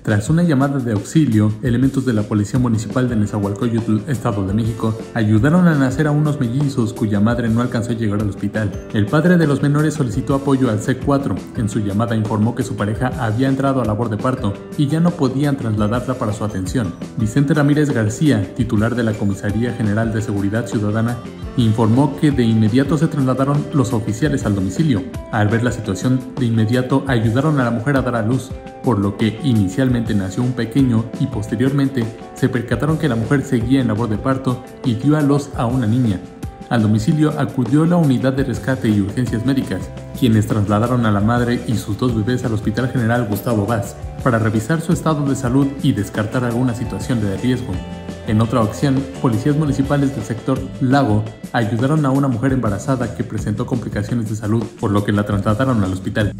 Tras una llamada de auxilio, elementos de la Policía Municipal de Nezahualcóyotl, Estado de México, ayudaron a nacer a unos mellizos cuya madre no alcanzó a llegar al hospital. El padre de los menores solicitó apoyo al C4. En su llamada informó que su pareja había entrado a labor de parto y ya no podían trasladarla para su atención. Vicente Ramírez García, titular de la Comisaría General de Seguridad Ciudadana, informó que de inmediato se trasladaron los oficiales al domicilio. Al ver la situación, de inmediato ayudaron a la mujer a dar a luz, por lo que inicialmente nació un pequeño y posteriormente se percataron que la mujer seguía en labor de parto y dio a luz a una niña. Al domicilio acudió la unidad de rescate y urgencias médicas, quienes trasladaron a la madre y sus dos bebés al Hospital General Gustavo Vaz para revisar su estado de salud y descartar alguna situación de riesgo. En otra ocasión, policías municipales del sector Lago ayudaron a una mujer embarazada que presentó complicaciones de salud, por lo que la trasladaron al hospital.